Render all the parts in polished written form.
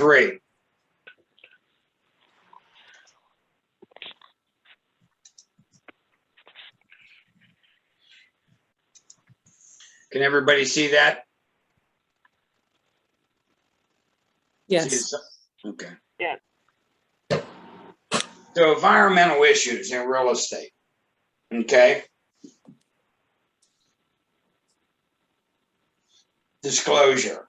3. Can everybody see that? Yes. Okay. Yeah. So environmental issues in real estate. Okay. Disclosure.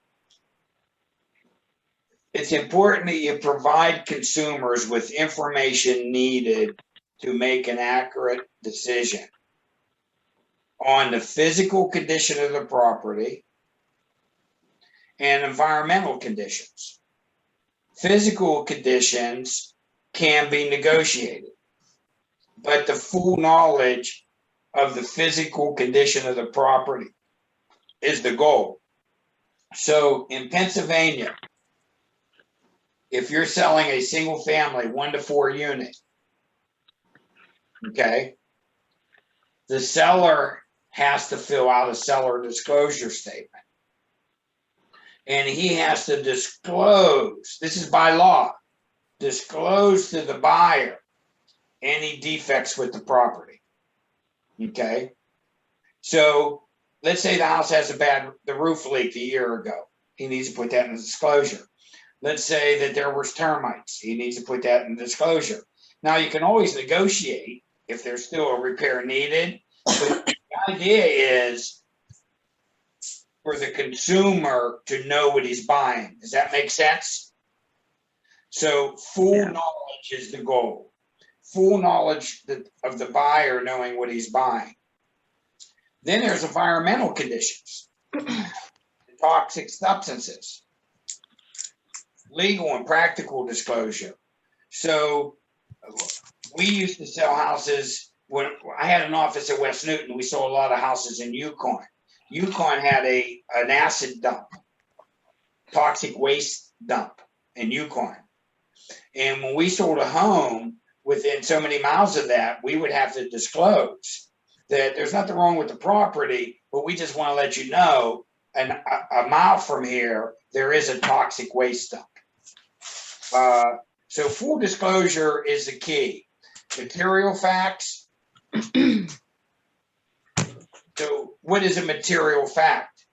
It's important that you provide consumers with information needed to make an accurate decision on the physical condition of the property and environmental conditions. Physical conditions can be negotiated, but the full knowledge of the physical condition of the property is the goal. So in Pennsylvania, if you're selling a single family 1 to 4 unit, okay, the seller has to fill out a seller disclosure statement. And he has to disclose, this is by law, disclose to the buyer any defects with the property. Okay. So let's say the house has the roof leaked a year ago. He needs to put that in the disclosure. Let's say that there was termites. He needs to put that in the disclosure. Now you can always negotiate if there's still a repair needed. But the idea is for the consumer to know what he's buying. Does that make sense? So full knowledge is the goal. Full knowledge of the buyer knowing what he's buying. Then there's environmental conditions, toxic substances, legal and practical disclosure. So we used to sell houses when I had an office at West Newton. We sold a lot of houses in Yukon. Yukon had an acid dump, toxic waste dump in Yukon. And when we sold a home within so many miles of that, we would have to disclose that there's nothing wrong with the property, but we just want to let you know, and a mile from here, there is a toxic waste dump. So full disclosure is the key. Material facts. So what is a material fact?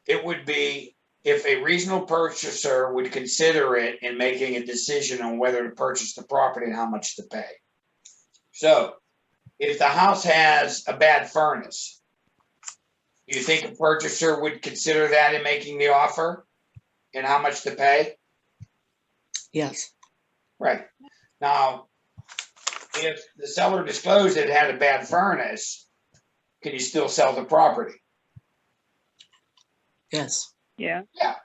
It would be if a reasonable purchaser would consider it in making a decision on whether to purchase the property and how much to pay. So if the house has a bad furnace, do you think a purchaser would consider that in making the offer and how much to pay? Yes. Right. Now, if the seller disclosed it had a bad furnace, can you still sell the property? Yes. Yeah. Yeah.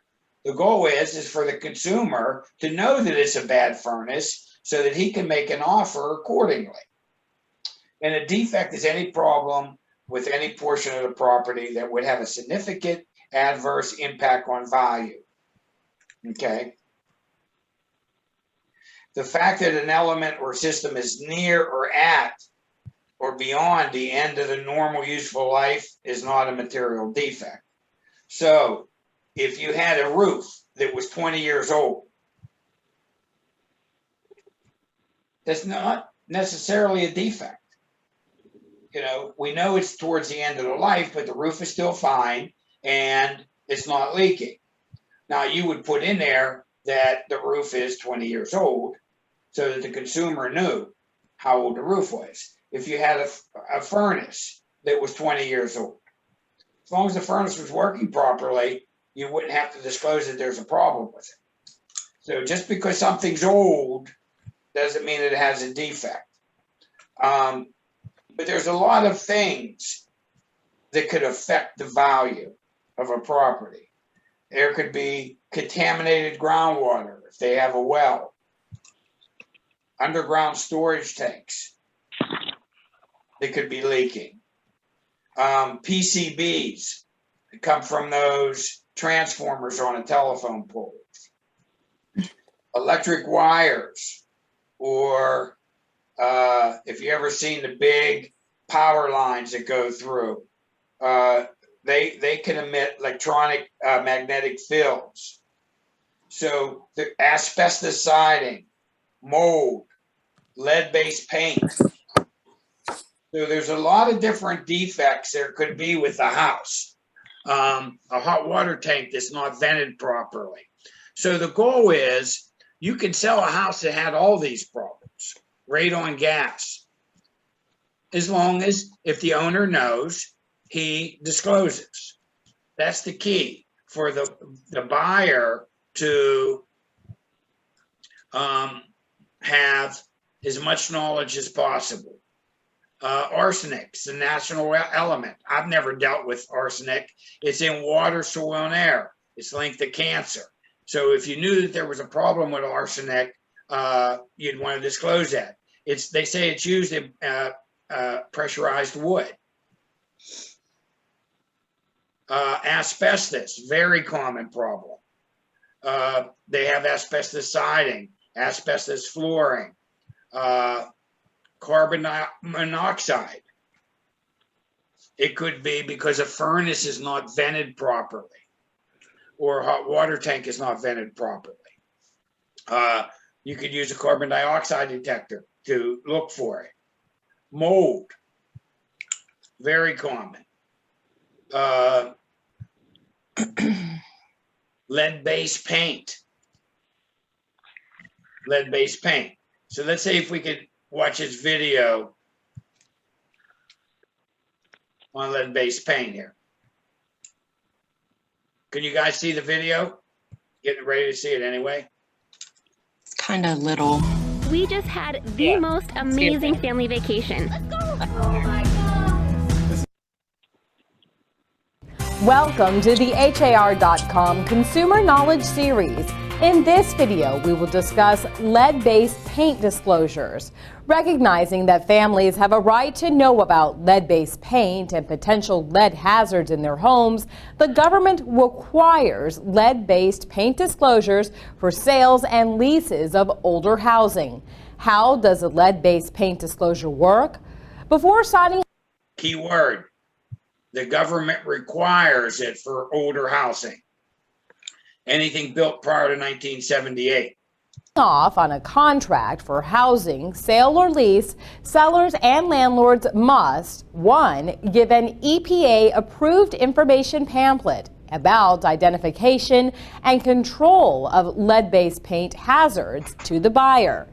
The goal is for the consumer to know that it's a bad furnace so that he can make an offer accordingly. And a defect is any problem with any portion of the property that would have a significant adverse impact on value. Okay. The fact that an element or system is near or at or beyond the end of the normal useful life is not a material defect. So if you had a roof that was 20 years old, that's not necessarily a defect. You know, we know it's towards the end of the life, but the roof is still fine and it's not leaking. Now you would put in there that the roof is 20 years old so that the consumer knew how old the roof was. If you had a furnace that was 20 years old, as long as the furnace was working properly, you wouldn't have to disclose that there's a problem with it. So just because something's old doesn't mean it has a defect. But there's a lot of things that could affect the value of a property. There could be contaminated groundwater if they have a well, underground storage tanks that could be leaking, PCBs that come from those transformers on a telephone pole, electric wires, or if you ever seen the big power lines that go through, they can emit electronic magnetic fields. So the asbestos siding, mold, lead-based paint. So there's a lot of different defects there could be with the house. A hot water tank that's not vented properly. So the goal is you can sell a house that had all these problems, radon gas, as long as if the owner knows, he discloses. That's the key for the buyer to have as much knowledge as possible. Arsenic's a national element. I've never dealt with arsenic. It's in water, soil, and air. It's linked to cancer. So if you knew that there was a problem with arsenic, you'd want to disclose that. They say it's used in pressurized wood. Asbestos, very common problem. They have asbestos siding, asbestos flooring, carbon monoxide. It could be because a furnace is not vented properly or a hot water tank is not vented properly. You could use a carbon dioxide detector to look for it. Mold, very common. Lead-based paint. Lead-based paint. So let's say if we could watch his video on lead-based paint here. Can you guys see the video? Getting ready to see it anyway. It's kind of little. We just had the most amazing family vacation. Let's go. Oh my God. Welcome to the HAR.com Consumer Knowledge Series. In this video, we will discuss lead-based paint disclosures. Recognizing that families have a right to know about lead-based paint and potential lead hazards in their homes, the government requires lead-based paint disclosures for sales and leases of older housing. How does a lead-based paint disclosure work? Before signing Key word, the government requires it for older housing. Anything built prior to 1978. Off on a contract for housing, sale or lease, sellers and landlords must, 1, give an EPA-approved information pamphlet about identification and control of lead-based paint hazards to the buyer.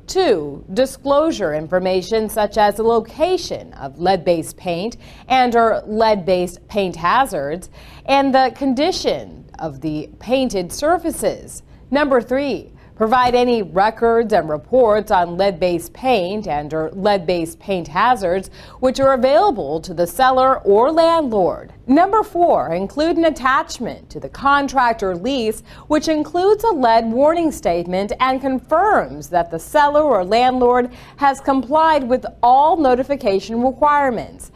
2, disclosure information such as the location of lead-based paint and or lead-based paint hazards and the condition of the painted surfaces. Number 3, provide any records and reports on lead-based paint and or lead-based paint hazards which are available to the seller or landlord. Number 4, include an attachment to the contract or lease which includes a lead warning statement and confirms that the seller or landlord has complied with all notification requirements.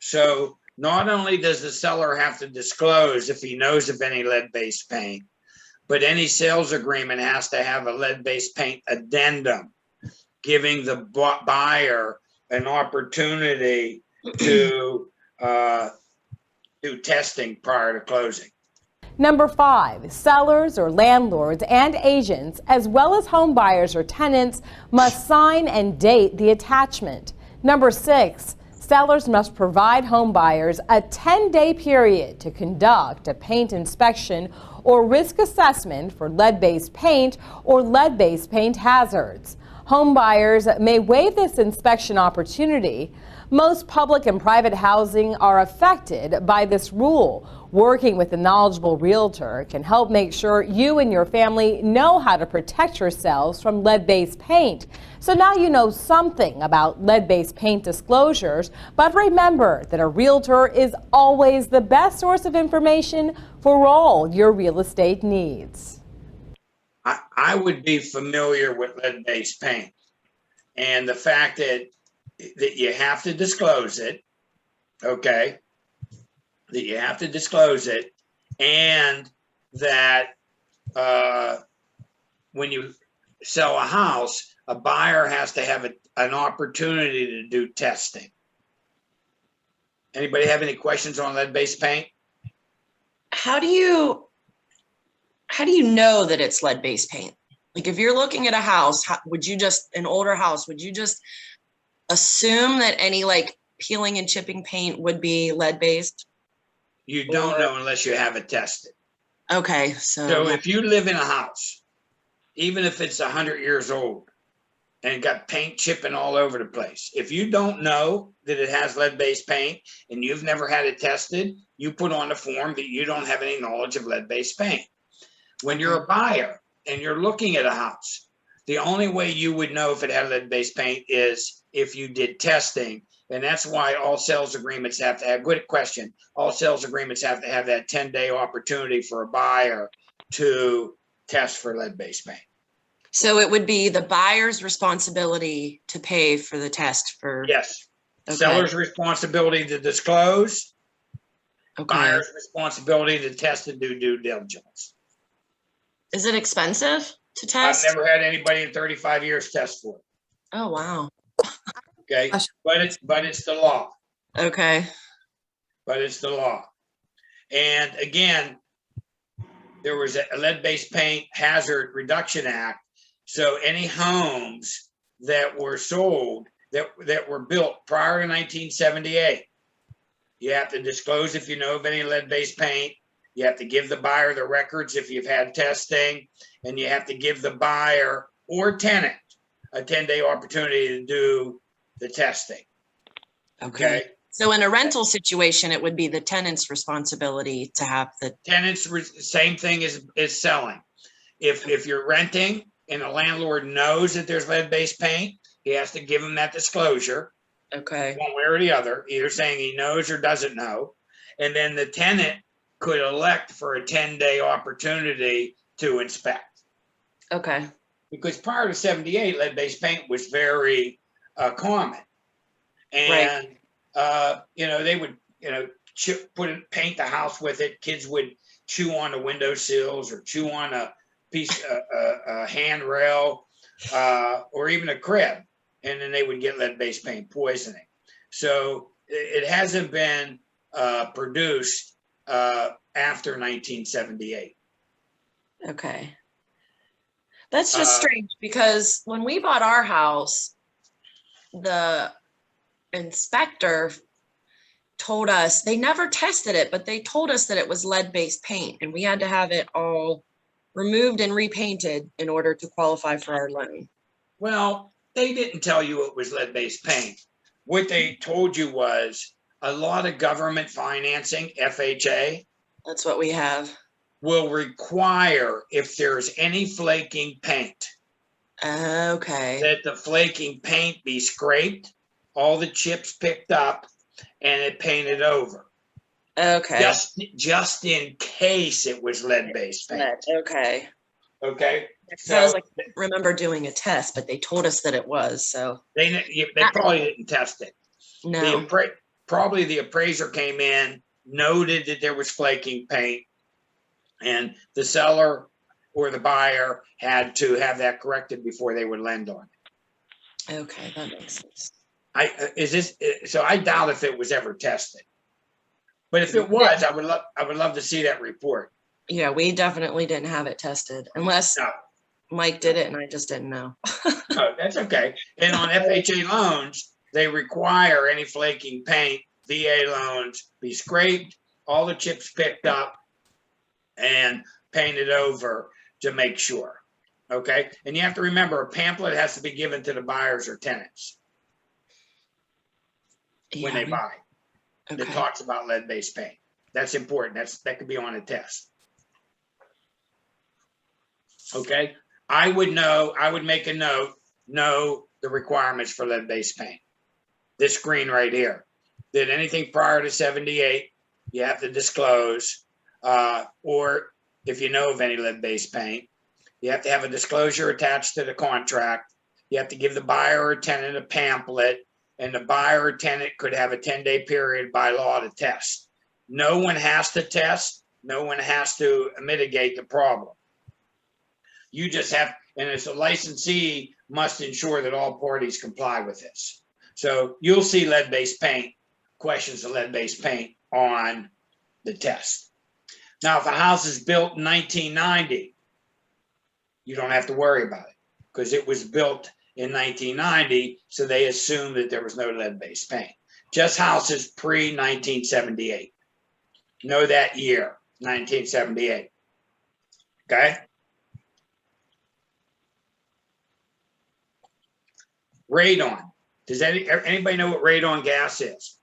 So not only does the seller have to disclose if he knows of any lead-based paint, but any sales agreement has to have a lead-based paint addendum, giving the buyer an opportunity to do testing prior to closing. Number 5, sellers or landlords and agents, as well as home buyers or tenants, must sign and date the attachment. Number 6, sellers must provide home buyers a 10-day period to conduct a paint inspection or risk assessment for lead-based paint or lead-based paint hazards. Home buyers may waive this inspection opportunity. Most public and private housing are affected by this rule. Working with a knowledgeable realtor can help make sure you and your family know how to protect yourselves from lead-based paint. So now you know something about lead-based paint disclosures, but remember that a realtor is always the best source of information for all your real estate needs. I would be familiar with lead-based paint and the fact that you have to disclose it, okay? That you have to disclose it, and that when you sell a house, a buyer has to have an opportunity to do testing. Anybody have any questions on lead-based paint? How do you how do you know that it's lead-based paint? Like if you're looking at a house, would you just, an older house, would you just assume that any like peeling and chipping paint would be lead-based? You don't know unless you have it tested. Okay, So if you live in a house, even if it's 100 years old and got paint chipping all over the place, if you don't know that it has lead-based paint and you've never had it tested, you put on the form that you don't have any knowledge of lead-based paint. When you're a buyer and you're looking at a house, the only way you would know if it had lead-based paint is if you did testing. And that's why all sales agreements have to have, good question, all sales agreements have to have that 10-day opportunity for a buyer to test for lead-based paint. So it would be the buyer's responsibility to pay for the test for. Yes. Okay. Seller's responsibility to disclose, Okay. buyer's responsibility to test and do due diligence. Is it expensive to test? I've never had anybody in 35 years test for it. Oh, wow. Okay, but it's the law. Okay. But it's the law. And again, there was a lead-based paint hazard reduction act. So any homes that were sold that were built prior to 1978, you have to disclose if you know of any lead-based paint. You have to give the buyer the records if you've had testing, and you have to give the buyer or tenant a 10-day opportunity to do the testing. Okay. So in a rental situation, it would be the tenant's responsibility to have the tenants. Same thing as selling. If you're renting and the landlord knows that there's lead-based paint, he has to give him that disclosure. Okay. One way or the other, either saying he knows or doesn't know. And then the tenant could elect for a 10-day opportunity to inspect. Okay. Because prior to 78, lead-based paint was very common. And, they would, paint the house with it. Kids would chew on the windowsills or chew on a piece, a handrail, or even a crib. And then they would get lead-based paint poisoning. So it hasn't been produced after 1978. Okay. That's just strange because when we bought our house, the inspector told us, they never tested it, but they told us that it was lead-based paint and we had to have it all removed and repainted in order to qualify for our loan. Well, they didn't tell you it was lead-based paint. What they told you was a lot of government financing, FHA. That's what we have. Will require, if there's any flaking paint, okay, that the flaking paint be scraped, all the chips picked up, and it painted over. Okay. Just in case it was lead-based paint. Okay. Okay. So I was like, I remember doing a test, but they told us that it was. So they probably didn't test it. No. Probably the appraiser came in, noted that there was flaking paint, and the seller or the buyer had to have that corrected before they would lend on it. Okay, that makes sense. So I doubt if it was ever tested. But if it was, I would love to see that report. Yeah, we definitely didn't have it tested unless Mike did it and I just didn't know. No, that's okay. And on FHA loans, they require any flaking paint, VA loans, be scraped, all the chips picked up, and painted over to make sure. Okay. And you have to remember, a pamphlet has to be given to the buyers or tenants when they buy. Okay. That talks about lead-based paint. That's important. That could be on a test. Okay. I would make a note, know the requirements for lead-based paint. This screen right here, that anything prior to 78, you have to disclose, or if you know of any lead-based paint, you have to have a disclosure attached to the contract. You have to give the buyer or tenant a pamphlet, and the buyer or tenant could have a 10-day period by law to test. No one has to test. No one has to mitigate the problem. You just have, and as a licensee, must ensure that all parties comply with this. So you'll see lead-based paint, questions of lead-based paint on the test. Now, if a house is built in 1990, you don't have to worry about it because it was built in 1990, so they assumed that there was no lead-based paint. Just houses pre-1978. Know that year, 1978. Okay? Radon. Does anybody know what radon gas is?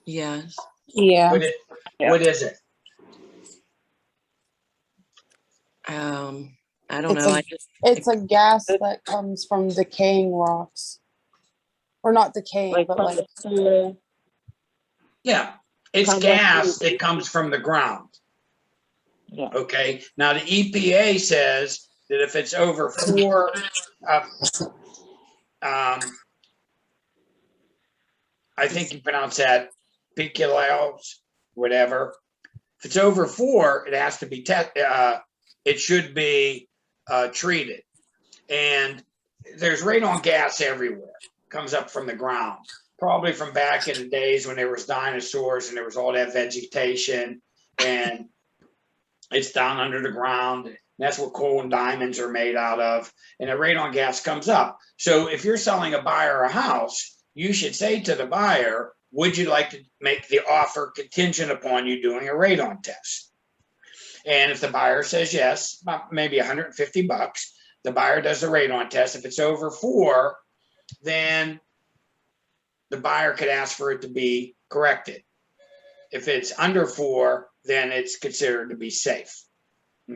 Yes. Yeah. What is it? I don't know. It's a gas that comes from decaying rocks. Or not decaying, but like Yeah, it's gas that comes from the ground. Yeah. Okay, now the EPA says that if it's over 4, I think you pronounce that picolos, whatever. If it's over 4, it has to be it should be treated. And there's radon gas everywhere. Comes up from the ground, probably from back in the days when there was dinosaurs and there was all that vegetation, and it's down under the ground. And that's what coal and diamonds are made out of. And the radon gas comes up. So if you're selling a buyer a house, you should say to the buyer, would you like to make the offer contingent upon you doing a radon test? And if the buyer says yes, maybe $150, the buyer does the radon test. If it's over 4, then the buyer could ask for it to be corrected. If it's under 4, then it's considered to be safe.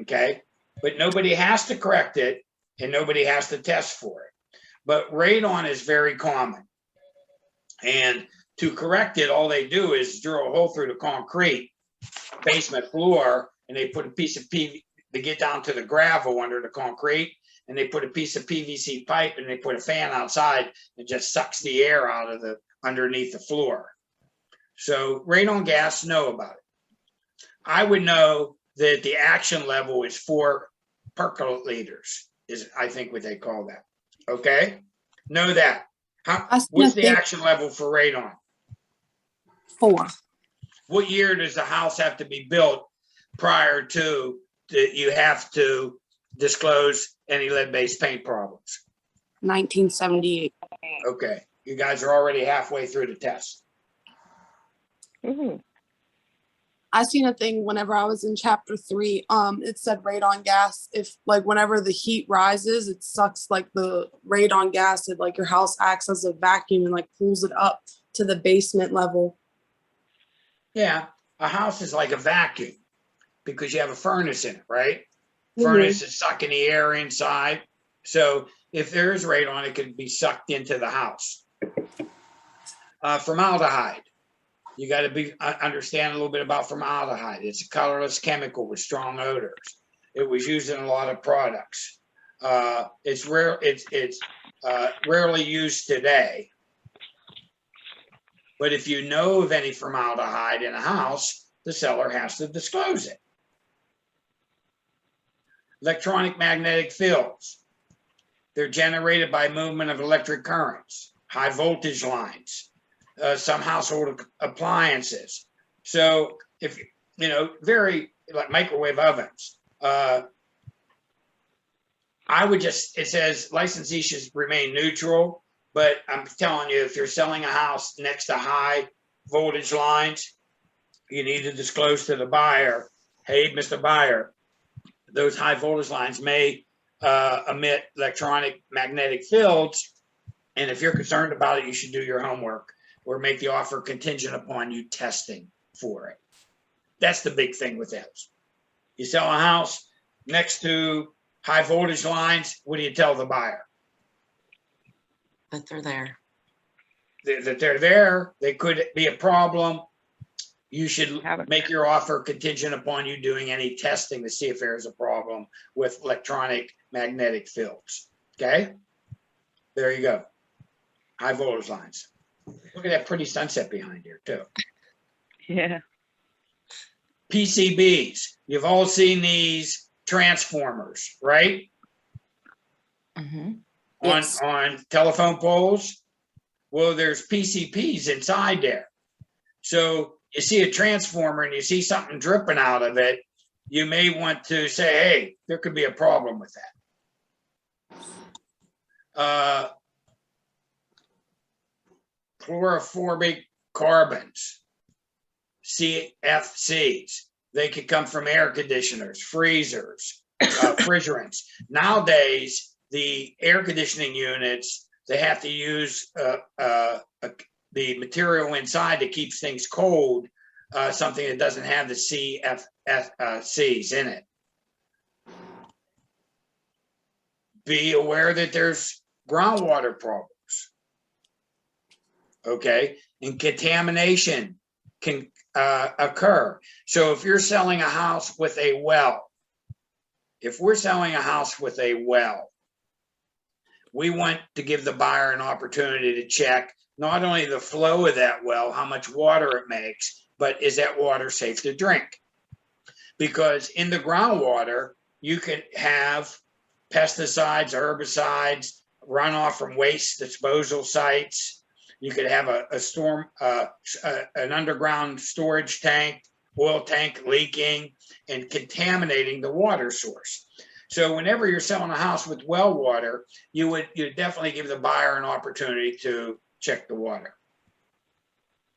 Okay, but nobody has to correct it and nobody has to test for it. But radon is very common. And to correct it, all they do is drill a hole through the concrete basement floor, and they put a piece of PVC, they get down to the gravel under the concrete, and they put a piece of PVC pipe and they put a fan outside and just sucks the air out of the underneath the floor. So radon gas, know about it. I would know that the action level is 4 percoliters, is I think what they call that. Okay, know that. What's the action level for radon? 4. What year does the house have to be built prior to that you have to disclose any lead-based paint problems? 1978. Okay, you guys are already halfway through the test. I seen a thing whenever I was in chapter 3. It said radon gas. If like whenever the heat rises, it sucks like the radon gas. It like your house acts as a vacuum and like pulls it up to the basement level. Yeah, a house is like a vacuum because you have a furnace in it, right? Furnace is sucking the air inside. So if there is radon, it could be sucked into the house. Formaldehyde. You got to understand a little bit about formaldehyde. It's a colorless chemical with strong odors. It was used in a lot of products. It's rare. It's rarely used today. But if you know of any formaldehyde in a house, the seller has to disclose it. Electromagnetic fields. They're generated by movement of electric currents, high voltage lines, some household appliances. So if, very like microwave ovens, I would just, it says licensee should remain neutral, but I'm telling you, if you're selling a house next to high voltage lines, you need to disclose to the buyer, hey, Mr. Buyer, those high voltage lines may emit electromagnetic fields. And if you're concerned about it, you should do your homework or make the offer contingent upon you testing for it. That's the big thing with those. You sell a house next to high voltage lines, what do you tell the buyer? That they're there. That they're there, they could be a problem. You should make your offer contingent upon you doing any testing to see if there's a problem with electromagnetic fields. Okay? There you go. High voltage lines. Look at that pretty sunset behind here, too. Yeah. PCBs. You've all seen these transformers, right? Mm-hmm. Yes. On telephone poles. Well, there's PCBs inside there. So you see a transformer and you see something dripping out of it, you may want to say, hey, there could be a problem with that. Chlorofluoric carbons, CFCs. They could come from air conditioners, freezers, refrigerants. Nowadays, the air conditioning units, they have to use the material inside that keeps things cold, something that doesn't have the CFCs in it. Be aware that there's groundwater problems. Okay, and contamination can occur. So if you're selling a house with a well, if we're selling a house with a well, we want to give the buyer an opportunity to check not only the flow of that well, how much water it makes, but is that water safe to drink? Because in the groundwater, you could have pesticides, herbicides, runoff from waste disposal sites. You could have an underground storage tank, oil tank leaking and contaminating the water source. So whenever you're selling a house with well water, you definitely give the buyer an opportunity to check the water.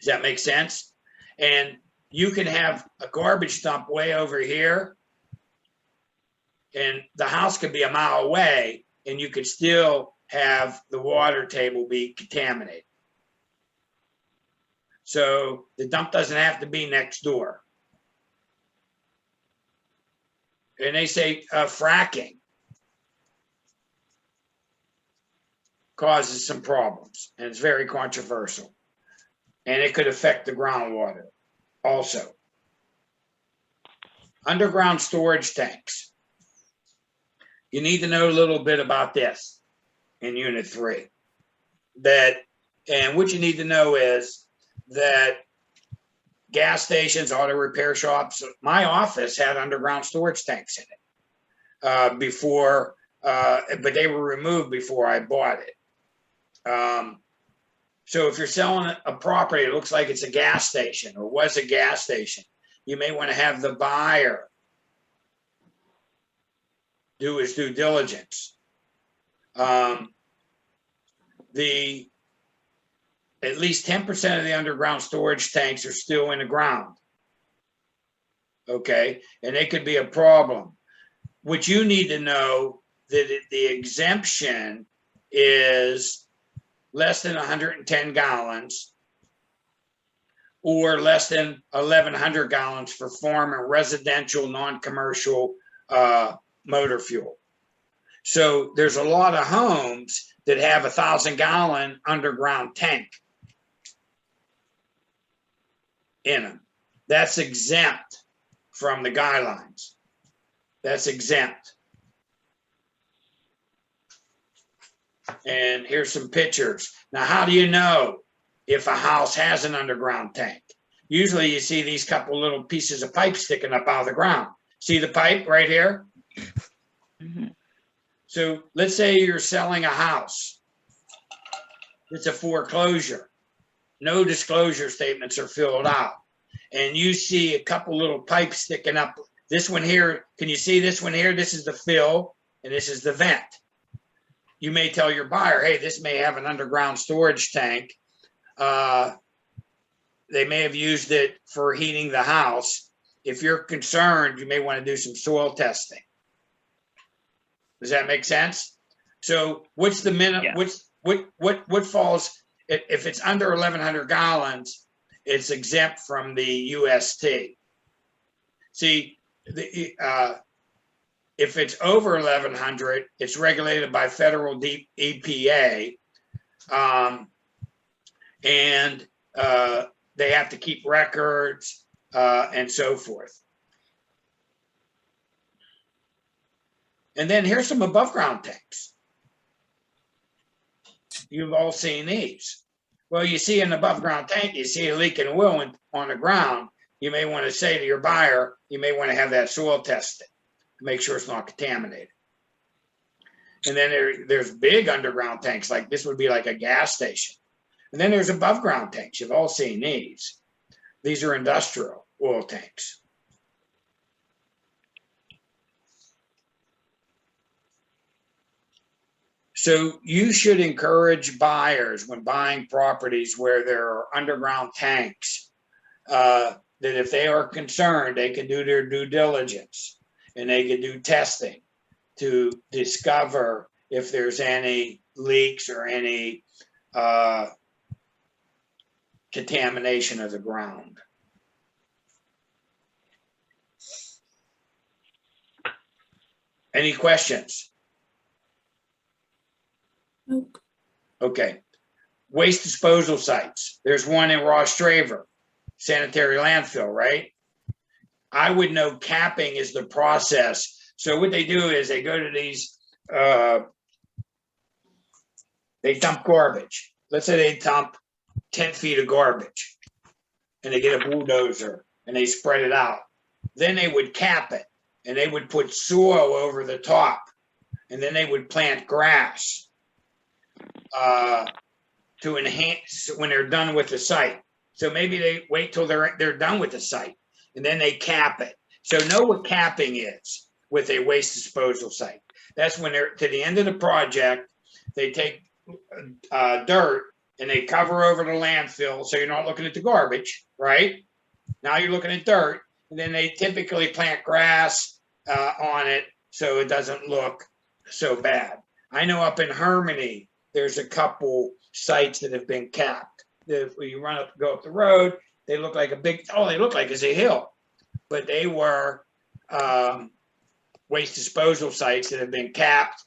Does that make sense? And you can have a garbage dump way over here, and the house could be a mile away, and you could still have the water table be contaminated. So the dump doesn't have to be next door. And they say fracking causes some problems, and it's very controversial. And it could affect the groundwater also. Underground storage tanks. You need to know a little bit about this in Unit 3. And what you need to know is that gas stations, auto repair shops, my office had underground storage tanks in it before, but they were removed before I bought it. So if you're selling a property, it looks like it's a gas station or was a gas station, you may want to have the buyer do his due diligence. At least 10% of the underground storage tanks are still in the ground. Okay, and they could be a problem. What you need to know that the exemption is less than 110 gallons or less than 1,100 gallons for farm and residential non-commercial motor fuel. So there's a lot of homes that have 1,000-gallon underground tank in them. That's exempt from the guidelines. That's exempt. And here's some pictures. Now, how do you know if a house has an underground tank? Usually you see these couple little pieces of pipe sticking up out of the ground. See the pipe right here? Mm-hmm. So let's say you're selling a house. It's a foreclosure. No disclosure statements are filled out. And you see a couple little pipes sticking up. This one here, can you see this one here? This is the fill and this is the vent. You may tell your buyer, hey, this may have an underground storage tank. They may have used it for heating the house. If you're concerned, you may want to do some soil testing. Does that make sense? So what's the minimum? Yeah. What falls if it's under 1,100 gallons? It's exempt from the UST. See, if it's over 1,100, it's regulated by federal EPA, and they have to keep records and so forth. And then here's some above ground tanks. You've all seen these. Well, you see an above ground tank, you see a leaking oil on the ground, you may want to say to your buyer, you may want to have that soil tested to make sure it's not contaminated. And then there's big underground tanks, like this would be like a gas station. And then there's above ground tanks. You've all seen these. These are industrial oil tanks. So you should encourage buyers when buying properties where there are underground tanks, that if they are concerned, they can do their due diligence and they can do testing to discover if there's any leaks or any contamination of the ground. Any questions? Nope. Okay. Waste disposal sites. There's one in Ross Straver, sanitary landfill, right? I would know capping is the process. So what they do is they go to these, they dump garbage. Let's say they dump 10 feet of garbage and they get a bulldozer and they spread it out. Then they would cap it and they would put soil over the top and then they would plant grass to enhance when they're done with the site. So maybe they wait till they're done with the site and then they cap it. So know what capping is with a waste disposal site. That's when they're to the end of the project, they take dirt and they cover over the landfill. So you're not looking at the garbage, right? Now you're looking at dirt, and then they typically plant grass on it so it doesn't look so bad. I know up in Harmony, there's a couple sites that have been capped. If you go up the road, they look like they look like it's a hill, but they were waste disposal sites that have been capped,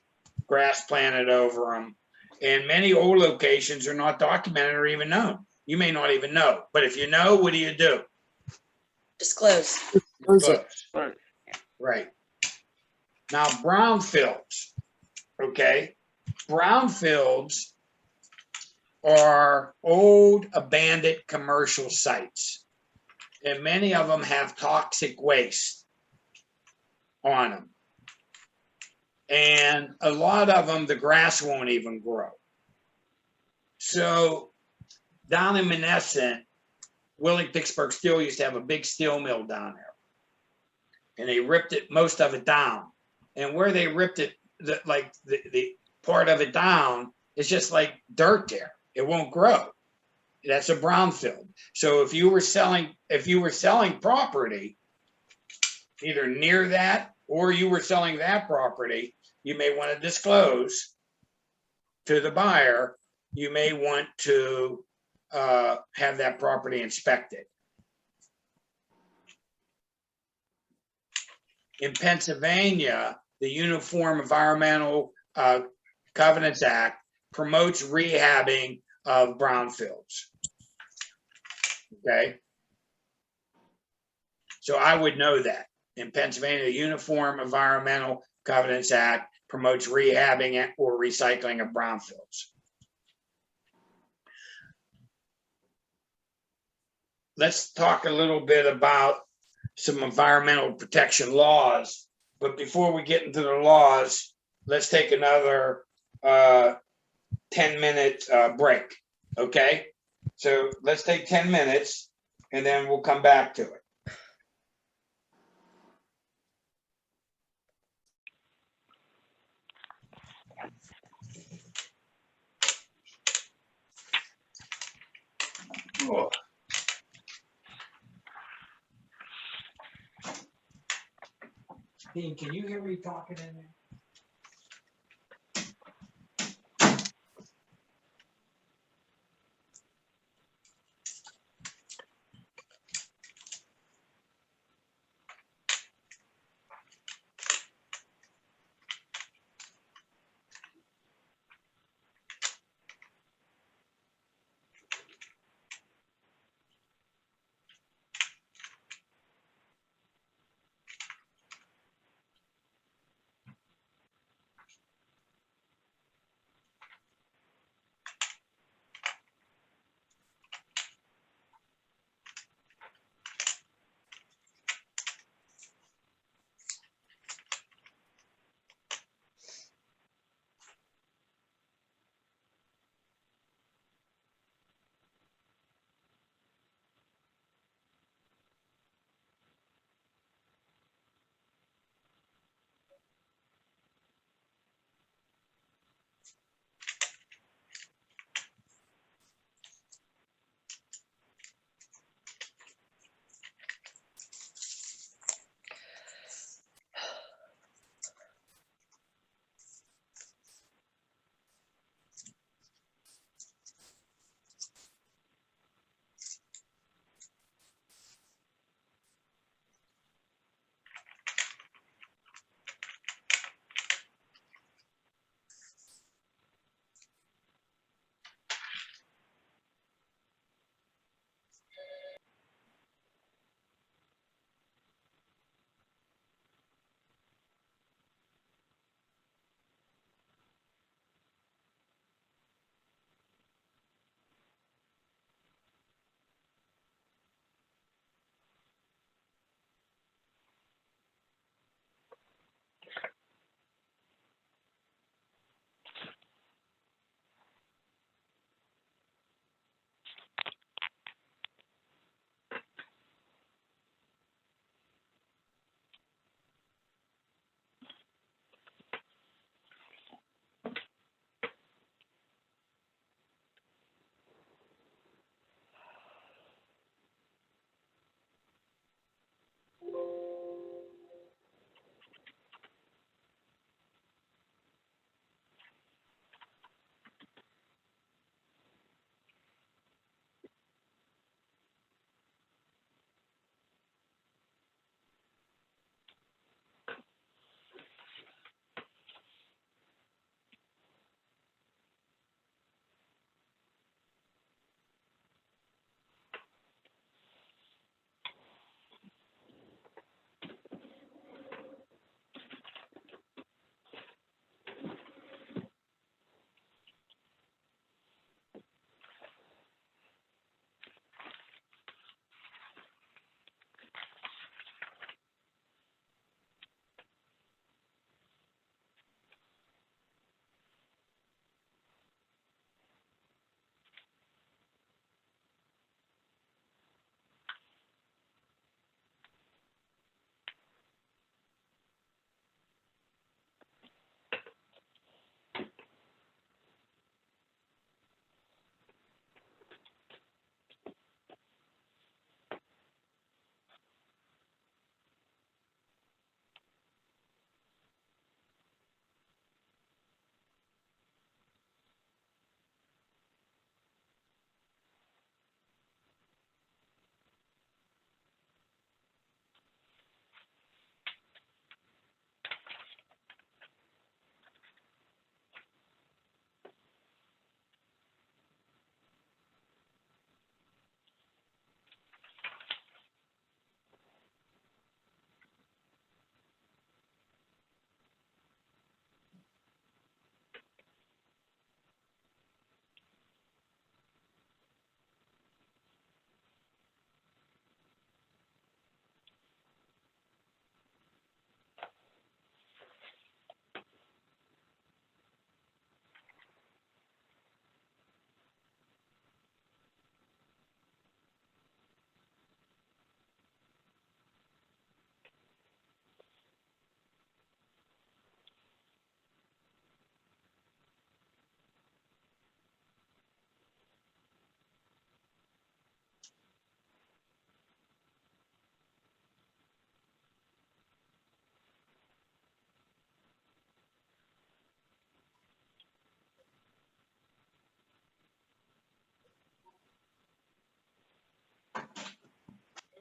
grass planted over them. And many old locations are not documented or even known. You may not even know, but if you know, what do? Disclose. Close. Right. Now, brownfields, okay? Brownfields are old abandoned commercial sites, and many of them have toxic waste on them. And a lot of them, the grass won't even grow. So down in Menneson, Willing Pittsburgh Steel used to have a big steel mill down there. And they ripped it, most of it down. And where they ripped it, the part of it down, is just like dirt there. It won't grow. That's a brownfield. So if you were selling property, either near that or you were selling that property, you may want to disclose to the buyer, you may want to have that property inspected. In Pennsylvania, the Uniform Environmental Covenants Act promotes rehabbing of brownfields. Okay. So I would know that. In Pennsylvania, the Uniform Environmental Covenants Act promotes rehabbing or recycling of brownfields. Let's talk a little bit about some environmental protection laws. But before we get into the laws, let's take another 10-minute break. Okay? So let's take 10 minutes and then we'll come back to it. Oh. Dean, can you hear me talking in there?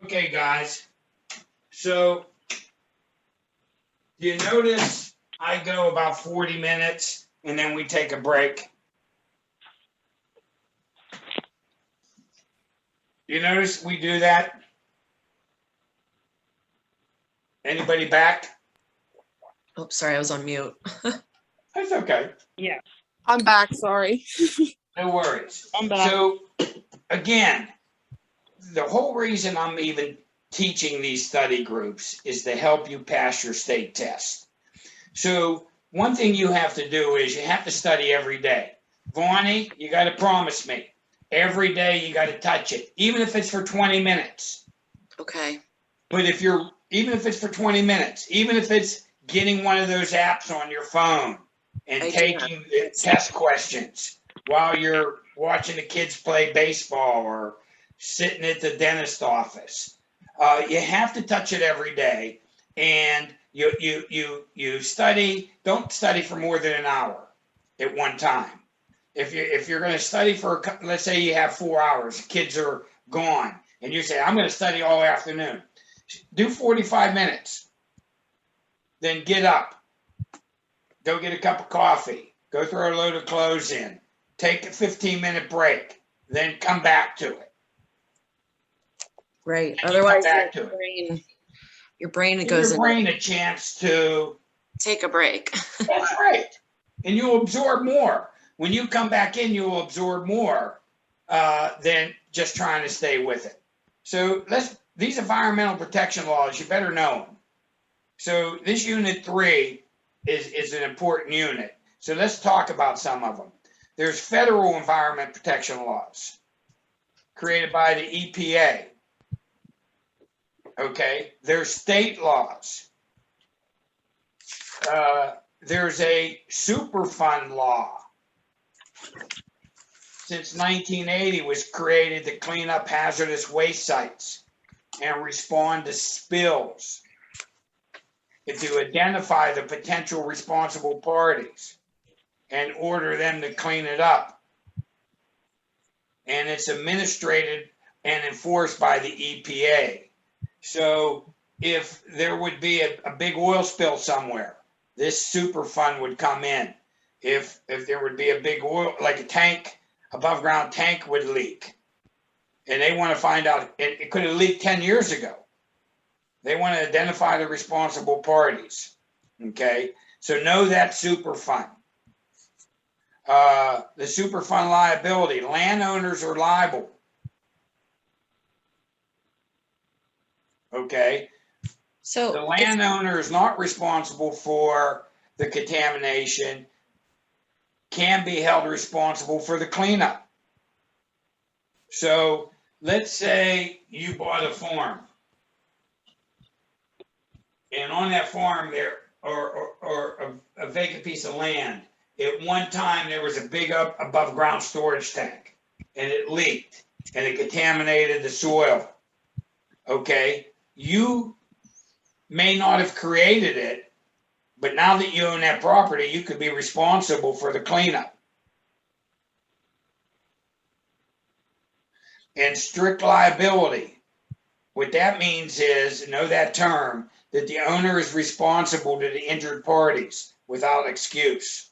Okay, guys. So you notice I go about 40 minutes and then we take a break. You notice we do that? Anybody back? Oh, sorry, I was on mute. That's okay. Yeah. I'm back, sorry. No worries. I'm back. So again, the whole reason I'm even teaching these study groups is to help you pass your state test. So one thing you have to do is you have to study every day. Vaughnie, you got to promise me every day you got to touch it, even if it's for 20 minutes. Okay. But even if it's for 20 minutes, even if it's getting one of those apps on your phone and I do taking the test questions while you're watching the kids play baseball or sitting at the dentist office, you have to touch it every day. And you study. Don't study for more than an hour at one time. If you're going to study for, let's say you have 4 hours, kids are gone, and you say I'm going to study all afternoon. Do 45 minutes. Then get up. Go get a cup of coffee. Go throw a load of clothes in. Take a 15-minute break. Then come back to it. Right. And you come Otherwise, back your to it. brain Give goes your brain a chance to. take a break. That's right. And you'll absorb more. When you come back in, you'll absorb more than just trying to stay with it. So these environmental protection laws, you better know them. So this unit 3 is an important unit. So let's talk about some of them. There's federal environment protection laws created by the EPA. Okay, there's state laws. There's a Superfund law. Since 1980 was created to clean up hazardous waste sites and respond to spills and to identify the potential responsible parties and order them to clean it up. And it's administrated and enforced by the EPA. So if there would be a big oil spill somewhere, this Superfund would come in. If there would be a big oil, like a tank, above ground tank would leak, and they want to find out, it could have leaked 10 years ago. They want to identify the responsible parties. Okay, so know that Superfund. The Superfund liability, landowners are liable. Okay, So the landowner is not responsible for the contamination, can be held responsible for the cleanup. So let's say you bought a farm, and on that farm there, or a vacant piece of land, at one time there was a big above ground storage tank, and it leaked and it contaminated the soil. Okay, you may not have created it, but now that you own that property, you could be responsible for the cleanup. And strict liability. What that means is, know that term, that the owner is responsible to the injured parties without excuse.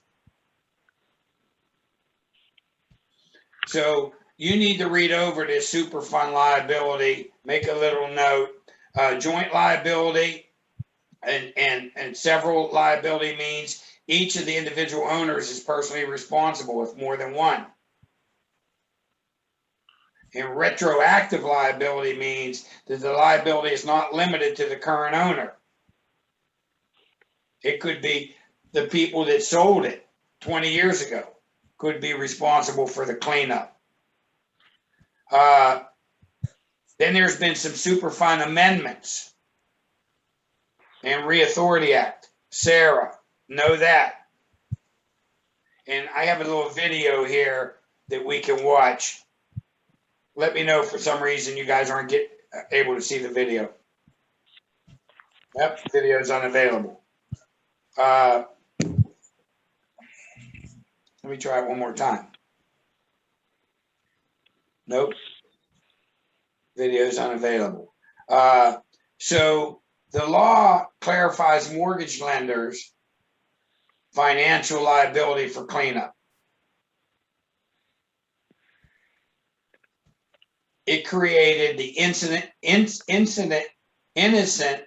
So you need to read over this Superfund liability, make a little note. Joint liability and several liability means each of the individual owners is personally responsible if more than one. And retroactive liability means that the liability is not limited to the current owner. It could be the people that sold it 20 years ago could be responsible for the cleanup. Then there's been some Superfund amendments and Re-Authority Act. Sarah, know that. And I have a little video here that we can watch. Let me know if for some reason you guys aren't able to see the video. Yep, the video is unavailable. Let me try it one more time. Nope. Video is unavailable. So the law clarifies mortgage lenders' financial liability for cleanup. It created the innocent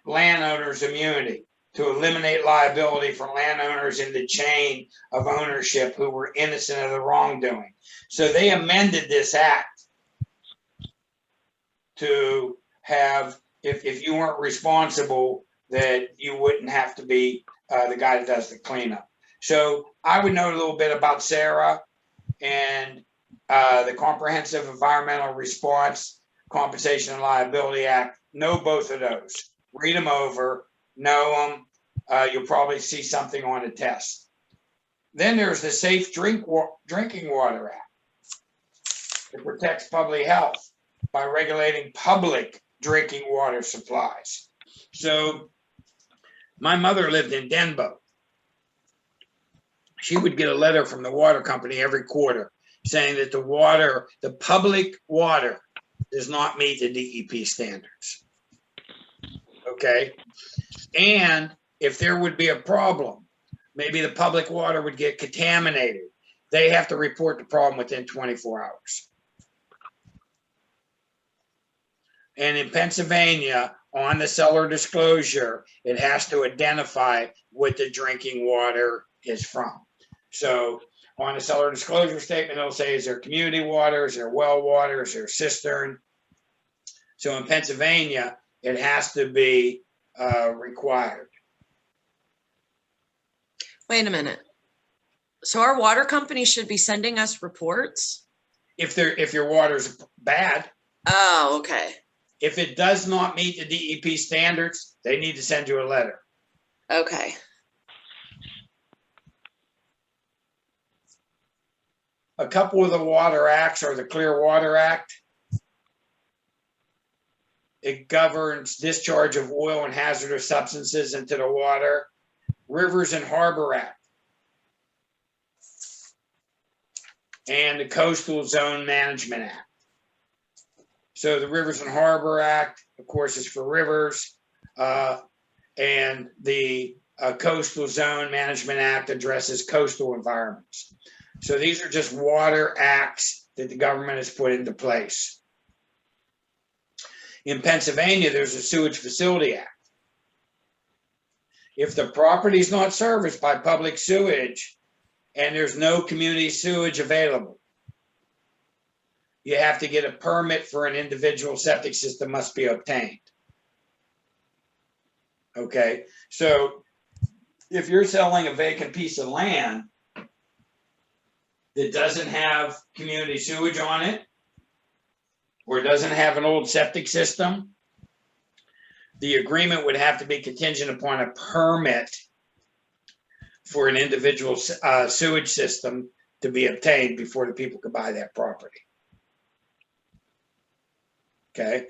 landowners immunity to eliminate liability for landowners in the chain of ownership who were innocent of the wrongdoing. So they amended this act to have, if you weren't responsible, that you wouldn't have to be the guy that does the cleanup. So I would know a little bit about Sarah and the Comprehensive Environmental Response Compensation and Liability Act. Know both of those. Read them over, know them. You'll probably see something on a test. Then there's the Safe Drinking Water Act. It protects public health by regulating public drinking water supplies. So my mother lived in Denbo. She would get a letter from the water company every quarter saying that the public water does not meet the DEP standards. Okay. And if there would be a problem, maybe the public water would get contaminated, they have to report the problem within 24 hours. And in Pennsylvania, on the seller disclosure, it has to identify what the drinking water is from. So on the seller disclosure statement, it'll say, is there community water, is there well water, is there cistern? So in Pennsylvania, it has to be required. Wait a minute. So our water company should be sending us reports? If your water's bad. Oh, okay. If it does not meet the DEP standards, they need to send you a letter. Okay. A couple of the water acts are the Clear Water Act. It governs discharge of oil and hazardous substances into the water. Rivers and Harbor Act. And the Coastal Zone Management Act. So the Rivers and Harbor Act, of course, is for rivers, and the Coastal Zone Management Act addresses coastal environments. So these are just water acts that the government has put into place. In Pennsylvania, there's a Sewage Facility Act. If the property is not serviced by public sewage and there's no community sewage available, you have to get a permit for an individual septic system must be obtained. Okay, so if you're selling a vacant piece of land that doesn't have community sewage on it, or doesn't have an old septic system, the agreement would have to be contingent upon a permit for an individual sewage system to be obtained before the people could buy that property. Okay.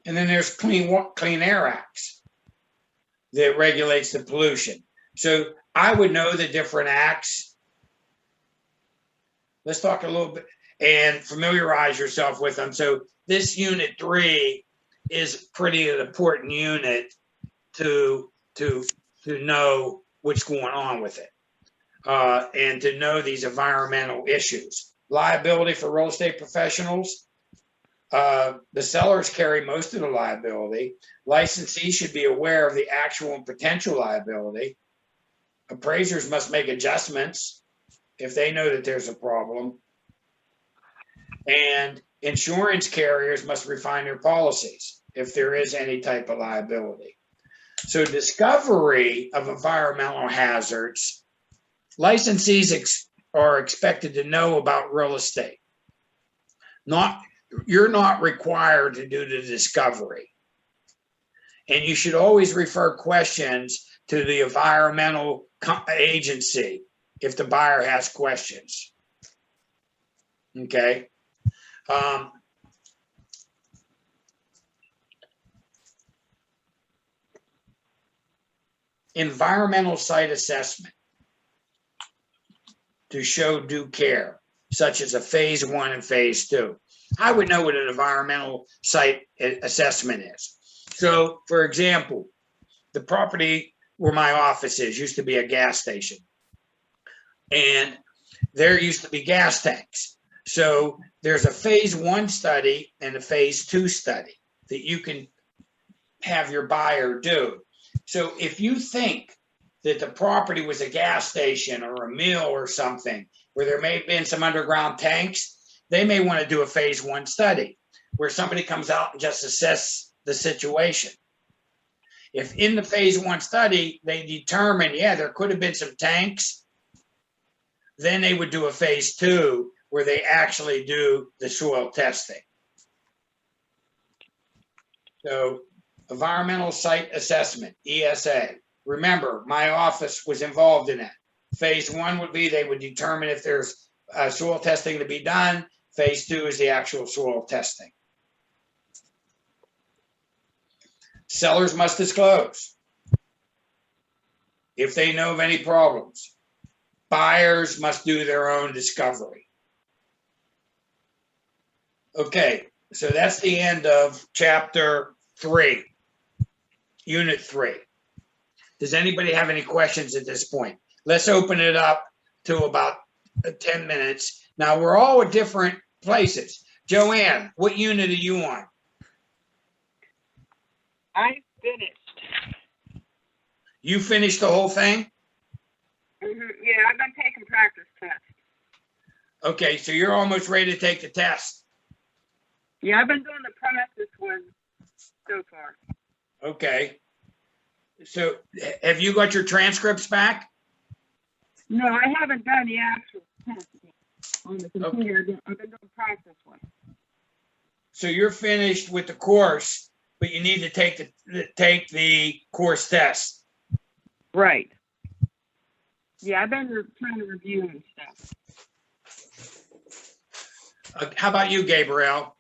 And then there's Clean Air Acts that regulates the pollution. So I would know the different acts. Let's talk a little bit and familiarize yourself with them. So this unit 3 is pretty an important unit to know what's going on with it, and to know these environmental issues. Liability for real estate professionals. The sellers carry most of the liability. Licensees should be aware of the actual and potential liability. Appraisers must make adjustments if they know that there's a problem. And insurance carriers must refine their policies if there is any type of liability. So discovery of environmental hazards, licensees are expected to know about real estate. You're not required to do the discovery. And you should always refer questions to the environmental agency if the buyer has questions. Okay. Environmental site assessment to show due care. such as a phase 1 and phase 2. I would know what an environmental site assessment is. So, for example, the property where my office is used to be a gas station. And there used to be gas tanks. So there's a phase 1 study and a phase 2 study that you can have your buyer do. So if you think that the property was a gas station or a mill or something where there may have been some underground tanks, they may want to do a phase 1 study where somebody comes out and just assess the situation. If in the phase 1 study, they determine, yeah, there could have been some tanks, then they would do a phase 2 where they actually do the soil testing. So environmental site assessment, ESA. Remember, my office was involved in that. Phase 1 would be they would determine if there's soil testing to be done. Phase 2 is the actual soil testing. Sellers must disclose if they know of any problems. Buyers must do their own discovery. Okay, so that's the end of chapter 3, unit 3. Does anybody have any questions at this point? Let's open it up to about 10 minutes. Now, we're all at different places. Joanne, what unit are you on? I finished. You finished the whole thing? Yeah, I've been taking practice tests. Okay, so you're almost ready to take the test. Yeah, I've been doing the practice one so far. Okay. So have you got your transcripts back? No, I haven't done the actual test yet on the computer. Okay. I've been doing practice one. So you're finished with the course, but you need to take the course test. Right. Yeah, I've been trying to review and stuff. How about you, Gabrielle?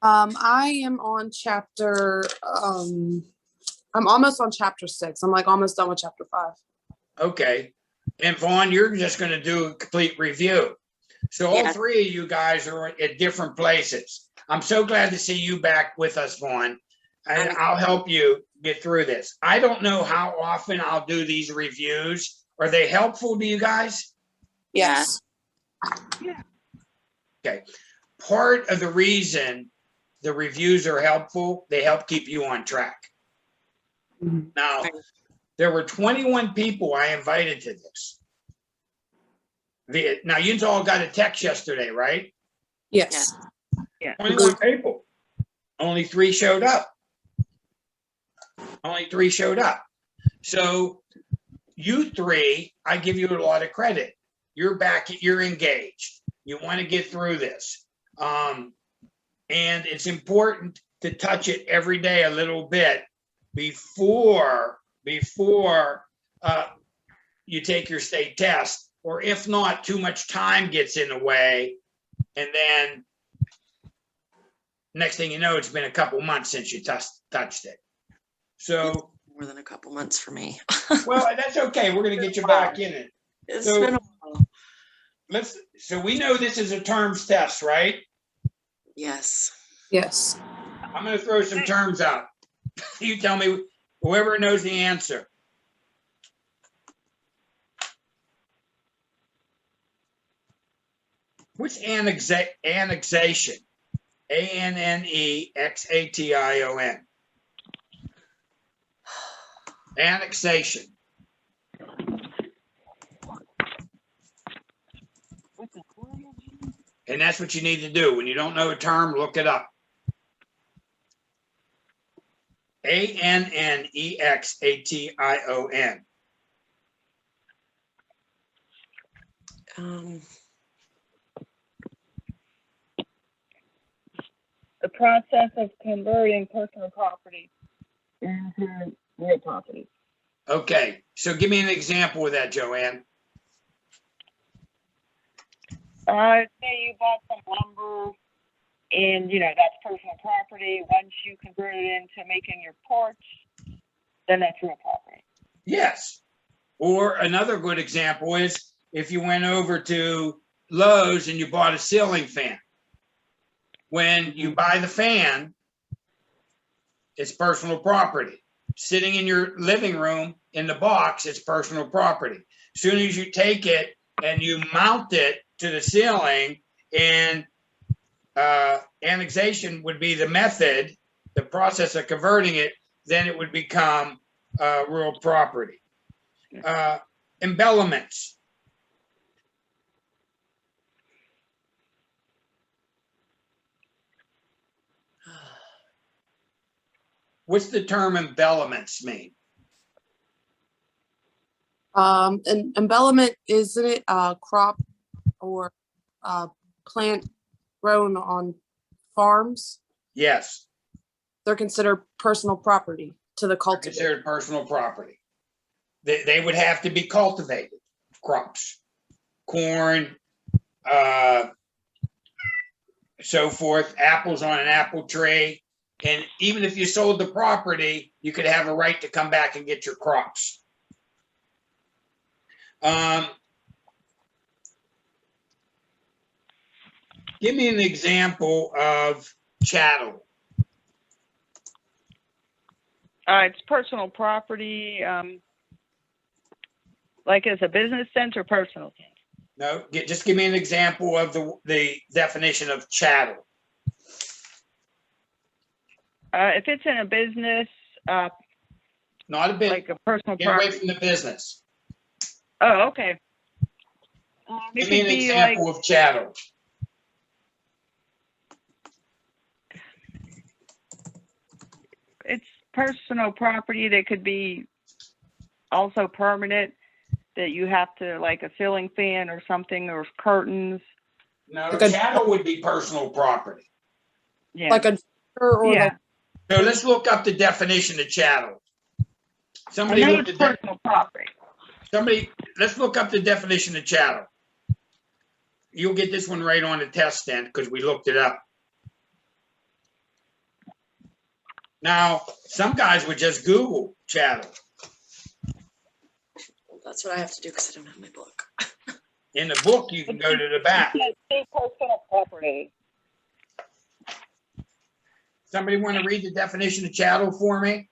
I am on chapter, I'm almost on chapter 6. I'm like almost done with chapter 5. Okay. And Vaughn, you're just going to do a complete review. So all three of you guys are at different places. I'm so glad to see you back with us, Vaughn. And I'll help you get through this. I don't know how often I'll do these reviews. Are they helpful to you guys? Yes. Yeah. Okay. Part of the reason the reviews are helpful, they help keep you on track. Mm-hmm. Now, there were 21 people I invited to this. Now, you all got a text yesterday, right? Yes. Yeah. 21 people. Only 3 showed up. Only 3 showed up. So you 3, I give you a lot of credit. You're back, you're engaged. You want to get through this. And it's important to touch it every day a little bit before you take your state test, or if not, too much time gets in the way, and then next thing you know, it's been a couple months since you touched it. So More than a couple months for me. well, that's okay. We're going to get you back in it. It's So- been a while. So we know this is a terms test, right? Yes. Yes. I'm going to throw some terms out. You tell me, whoever knows the answer. What's annexation? ANNEXATION. Annexation. And that's what you need to do. When you don't know a term, look it up. ANNEXATION. The process of converting personal property into real property. Okay, so give me an example of that, Joanne. Say you bought some lumber and, that's personal property. Once you convert it into making your porch, then that's real property. Yes. Or another good example is if you went over to Lowe's and you bought a ceiling fan. When you buy the fan, it's personal property. Sitting in your living room in the box, it's personal property. As soon as you take it and you mount it to the ceiling, and annexation would be the method, the process of converting it, then it would become real property. Embellments. What's the term embellments mean? An embellment, isn't it a crop or plant grown on farms? Yes, They're considered personal property to the cultivator. considered personal property. They would have to be cultivated crops, corn, so forth, apples on an apple tree. And even if you sold the property, you could have a right to come back and get your crops. Give me an example of chattel. It's personal property, like as a business sense or personal sense? No, just give me an example of the definition of chattel. If it's in a business, Not a bit. like a personal Get away property. from the business. Oh, okay. Give It me could an be like, example of chattel. it's personal property that could be also permanent, that you have to, like a ceiling fan or something, or curtains. No, Like a- chattel would be personal property. Yeah. Like a or Yeah. like So let's look up the definition of chattel. I Somebody know look it's at personal property. let's look up the definition of chattel. You'll get this one right on the test then, because we looked it up. Now, some guys would just Google chattel. That's what I have to do because I don't have my book. In the book, you can go to the back. It's personal property. Somebody want to read the definition of chattel for me?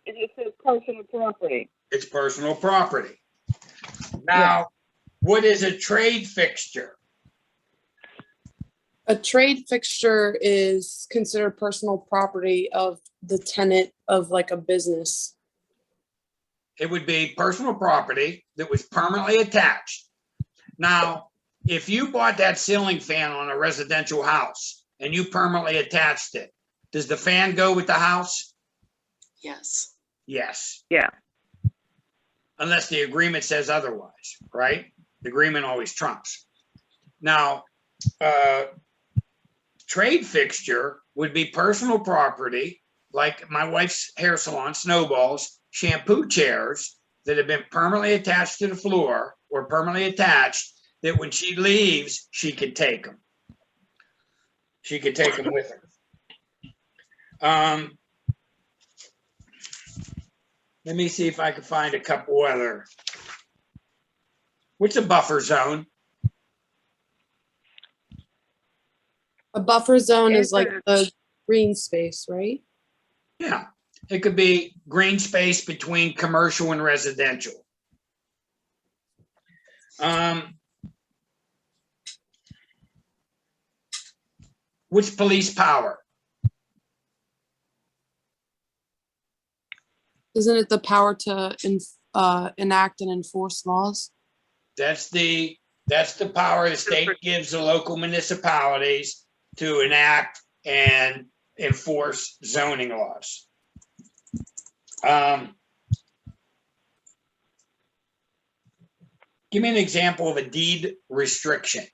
It just says personal property. It's personal property. Now, what is a trade fixture? a trade fixture is considered personal property of the tenant of like a business. It would be personal property that was permanently attached. Now, if you bought that ceiling fan on a residential house and you permanently attached it, does the fan go with the house? Yes. Yes. Yeah. Unless the agreement says otherwise, right? The agreement always trumps. Now, trade fixture would be personal property, like my wife's hair salon, Snowballs, shampoo chairs that have been permanently attached to the floor or permanently attached, that when she leaves, she could take them. She could take them with her. Let me see if I can find a couple other. What's a buffer zone? A buffer zone is It's like a- the green space, right? Yeah, it could be green space between commercial and residential. What's police power? Isn't it the power to enact and enforce laws? That's the power the state gives the local municipalities to enact and enforce zoning laws. Give me an example of a deed restriction.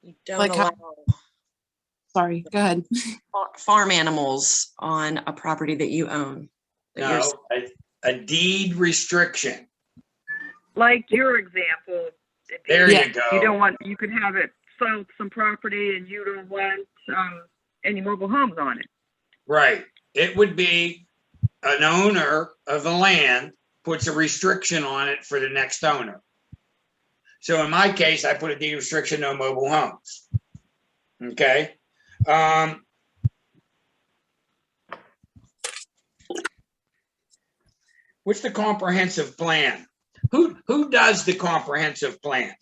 You don't Like how- allow Sorry, go ahead. farm animals on a property that you own. that you're- No, a deed restriction. Like your example, There Yeah. you go. You don't want, you could have it sold some property and you don't want any mobile homes on it. Right. It would be an owner of the land puts a restriction on it for the next owner. So in my case, I put a deed restriction, no mobile homes. Okay. What's the comprehensive plan? Who does the comprehensive plan?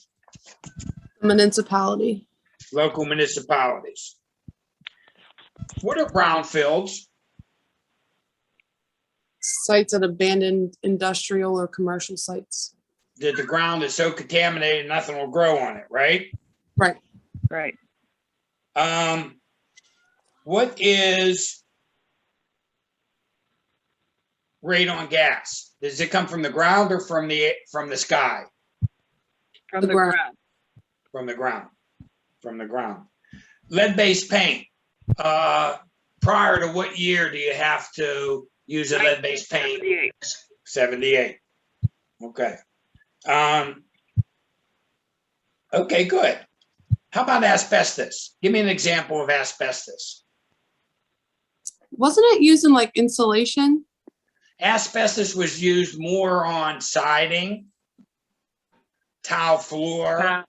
Municipality. Local municipalities. What are brownfields? Sites at abandoned industrial or commercial sites. That the ground is so contaminated, nothing will grow on it, right? Right. Right. What is radon gas? Does it come from the ground or from the sky? From The the ground. ground. From the ground. From the ground. Lead-based paint. Prior to what year do you have to use a lead-based paint? 78. Okay. Okay, good. How about asbestos? Give me an example of asbestos. Wasn't it used in like insulation? Asbestos was used more on siding, tile floor.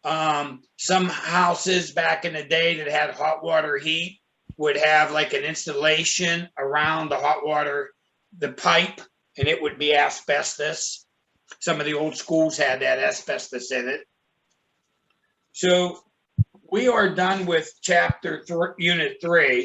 Some houses back in the day that had hot water heat would have like an installation around the hot water, the pipe, and it would be asbestos. Some of the old schools had that asbestos in it. So we are done with unit 3.